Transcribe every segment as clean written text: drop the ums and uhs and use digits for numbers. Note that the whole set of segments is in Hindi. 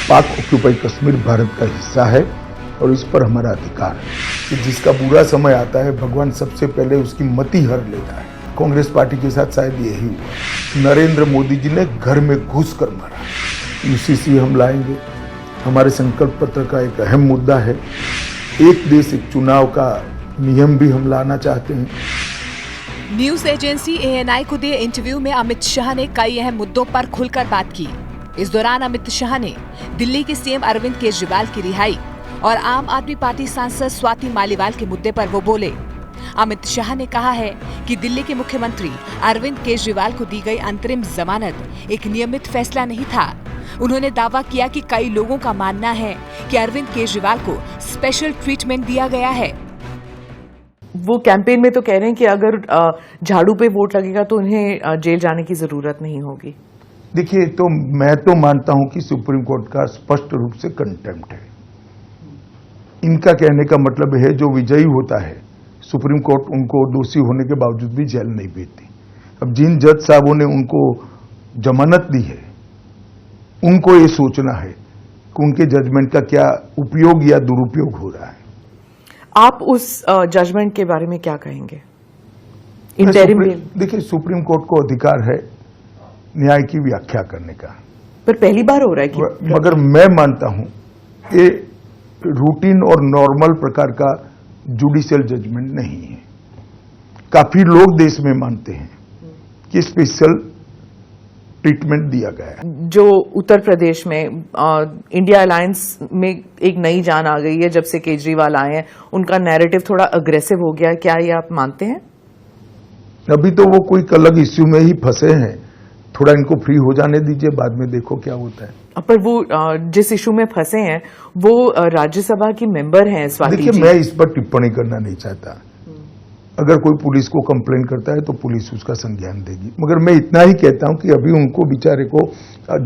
पाक ऑक्यूपाई कश्मीर भारत का हिस्सा है और इस पर हमारा अधिकार है कि जिसका बुरा समय आता है भगवान सबसे पहले उसकी मति हर लेता है। कांग्रेस पार्टी के साथ शायद यही हुआ। नरेंद्र मोदी जी ने घर में घुस कर मारा। यूसीसी हम लाएंगे। हमारे संकल्प पत्र का एक अहम मुद्दा है। एक देश एक चुनाव का नियम भी हम लाना चाहते हैं। न्यूज एजेंसी ANI को दिए इंटरव्यू में अमित शाह ने कई अहम मुद्दों पर खुलकर बात की। इस दौरान अमित शाह ने दिल्ली के सीएम अरविंद केजरीवाल की रिहाई और आम आदमी पार्टी सांसद स्वाति मालीवाल के मुद्दे पर वो बोले। अमित शाह ने कहा है कि दिल्ली के मुख्यमंत्री अरविंद केजरीवाल को दी गई अंतरिम जमानत एक नियमित फैसला नहीं था। उन्होंने दावा किया कि कई लोगों का मानना है कि अरविंद केजरीवाल को स्पेशल ट्रीटमेंट दिया गया है। वो कैंपेन में तो कह रहे हैं कि अगर झाड़ू पे वोट लगेगा तो उन्हें जेल जाने की जरूरत नहीं होगी। देखिए, तो मैं तो मानता हूं कि सुप्रीम कोर्ट का स्पष्ट रूप से कंटेम्प्ट है। इनका कहने का मतलब है जो विजयी होता है सुप्रीम कोर्ट उनको दोषी होने के बावजूद भी जेल नहीं भेजती। अब जिन जज साहबों ने उनको जमानत दी है उनको ये सोचना है कि उनके जजमेंट का क्या उपयोग या दुरुपयोग हो रहा है। आप उस जजमेंट के बारे में क्या कहेंगे? देखिए, सुप्रीम कोर्ट को अधिकार है न्याय की व्याख्या करने का, पर पहली बार हो रहा है कि मगर मैं मानता हूं ये रूटीन और नॉर्मल प्रकार का जुडिशियल जजमेंट नहीं है। काफी लोग देश में मानते हैं कि स्पेशल ट्रीटमेंट दिया गया है। जो उत्तर प्रदेश में इंडिया अलायंस में एक नई जान आ गई है जब से केजरीवाल आए हैं, उनका नैरेटिव थोड़ा अग्रेसिव हो गया है, क्या ये आप मानते हैं? अभी तो वो कोई अलग इश्यू में ही फंसे हैं, थोड़ा इनको फ्री हो जाने दीजिए, बाद में देखो क्या होता है। पर वो जिस इशू में फंसे हैं वो राज्यसभा की मेंबर हैं स्वाति जी। देखिए, मैं इस पर टिप्पणी करना नहीं चाहता। अगर कोई पुलिस को कंप्लेन करता है तो पुलिस उसका संज्ञान देगी, मगर मैं इतना ही कहता हूं कि अभी उनको बेचारे को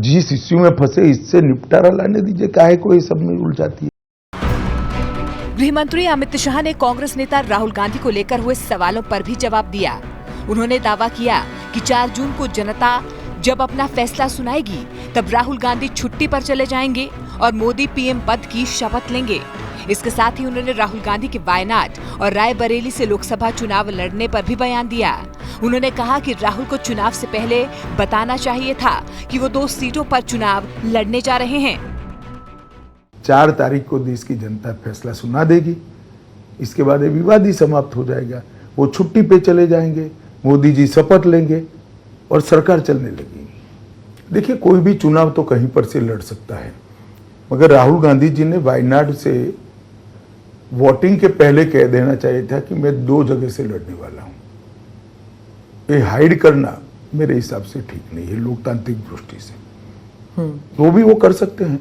जिस इश्यू में फंसे इससे निपटारा लाने दीजिए, काहे को ये सब में उलझाती है। गृह मंत्री अमित शाह ने कांग्रेस नेता राहुल गांधी को लेकर हुए सवालों पर भी जवाब दिया। उन्होंने दावा किया कि 4 जून को जनता जब अपना फैसला सुनाएगी तब राहुल गांधी छुट्टी पर चले जाएंगे और मोदी पीएम पद की शपथ लेंगे। इसके साथ ही उन्होंने राहुल गांधी के वायनाड और रायबरेली से लोकसभा चुनाव लड़ने पर भी बयान दिया। उन्होंने कहा कि राहुल को चुनाव से पहले बताना चाहिए था कि वो 2 सीटों पर चुनाव लड़ने जा रहे हैं। 4 तारीख को देश की जनता फैसला सुना देगी, इसके बाद ये विवाद ही समाप्त हो जाएगा। वो छुट्टी पे चले जाएंगे, मोदी जी शपथ लेंगे और सरकार चलने लगेगी। देखिए, कोई भी चुनाव तो कहीं पर से लड़ सकता है, मगर राहुल गांधी जी ने वायनाड से वोटिंग के पहले कह देना चाहिए था कि मैं 2 जगह से लड़ने वाला हूं। ये हाइड करना मेरे हिसाब से ठीक नहीं है लोकतांत्रिक दृष्टि से। वो भी वो कर सकते हैं,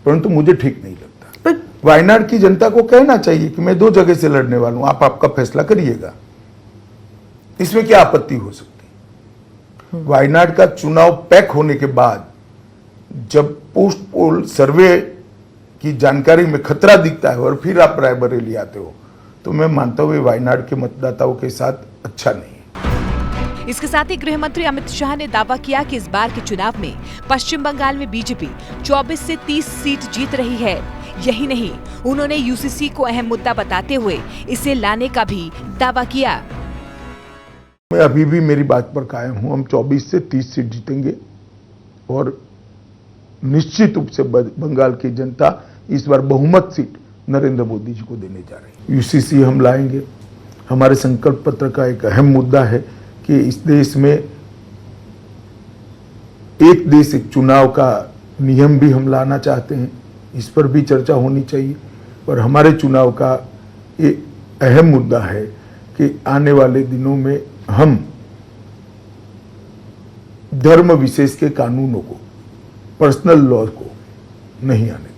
परंतु मुझे ठीक नहीं लगता। वायनाड की जनता को कहना चाहिए कि मैं 2 जगह से लड़ने वाला हूं, आप आपका फैसला करिएगा, इसमें क्या आपत्ति हो सकती। वायनाड का चुनाव पैक होने के बाद जब पोस्ट पोल सर्वे की जानकारी में खतरा दिखता है और फिर आप रायबरेली आते हो, तो मैं मानता हूं वायनाड के मतदाताओं के साथ अच्छा नहीं है। इसके साथ ही गृह मंत्री अमित शाह ने दावा किया कि इस बार के चुनाव में पश्चिम बंगाल में बीजेपी 24 से 30 सीट जीत रही है। यही नहीं, उन्होंने यूसीसी को अहम मुद्दा बताते हुए इसे लाने का भी दावा किया। मैं अभी भी मेरी बात पर कायम हूं। हम 24 से 30 सीट जीतेंगे और निश्चित रूप से बंगाल की जनता इस बार बहुमत सीट नरेंद्र मोदी जी को देने जा रही है। यूसीसी हम लाएंगे। हमारे संकल्प पत्र का एक अहम मुद्दा है कि इस देश में एक देश एक चुनाव का नियम भी हम लाना चाहते हैं। इस पर भी चर्चा होनी चाहिए। पर हमारे चुनाव का एक अहम मुद्दा है कि आने वाले दिनों में हम धर्म विशेष के कानूनों को, पर्सनल लॉ को नहीं आने देंगे।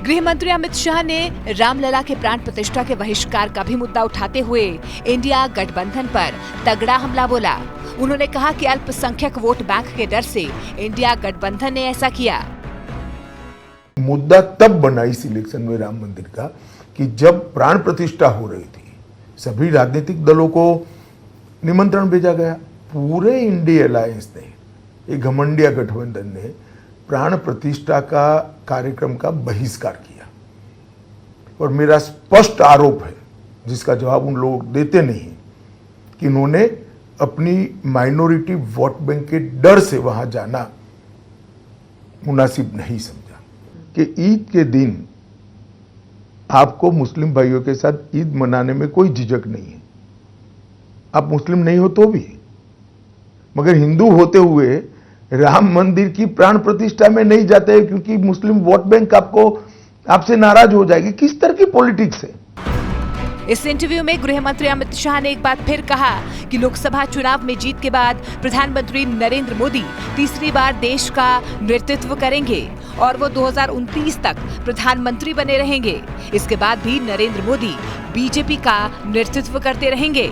गृह मंत्री अमित शाह ने रामलला के प्राण प्रतिष्ठा के बहिष्कार का भी मुद्दा उठाते हुए इंडिया गठबंधन पर तगड़ा हमला बोला। उन्होंने कहा कि अल्पसंख्यक वोट बैंक के डर से इंडिया गठबंधन ने ऐसा किया। मुद्दा तब बना इस इलेक्शन में राम मंदिर का कि जब प्राण प्रतिष्ठा हो रही थी, सभी राजनीतिक दलों को निमंत्रण भेजा गया। पूरे इंडिया अलायंस ने, एक घमंडिया गठबंधन ने प्राण प्रतिष्ठा का कार्यक्रम का बहिष्कार किया। और मेरा स्पष्ट आरोप है, जिसका जवाब उन लोग देते नहीं, कि इन्होंने अपनी माइनॉरिटी वोट बैंक के डर से वहां जाना मुनासिब नहीं समझा। कि ईद के दिन आपको मुस्लिम भाइयों के साथ ईद मनाने में कोई झिझक नहीं है, आप मुस्लिम नहीं हो तो भी, मगर हिंदू होते हुए राम मंदिर की प्राण प्रतिष्ठा में नहीं जाते क्योंकि मुस्लिम वोट बैंक आपसे नाराज हो जाएगी। किस तरह की पॉलिटिक्स है? इस इंटरव्यू में गृह मंत्री अमित शाह ने एक बार फिर कहा कि लोकसभा चुनाव में जीत के बाद प्रधानमंत्री नरेंद्र मोदी तीसरी बार देश का नेतृत्व करेंगे और वो 2029 तक प्रधानमंत्री बने रहेंगे। इसके बाद भी नरेंद्र मोदी बीजेपी का नेतृत्व करते रहेंगे।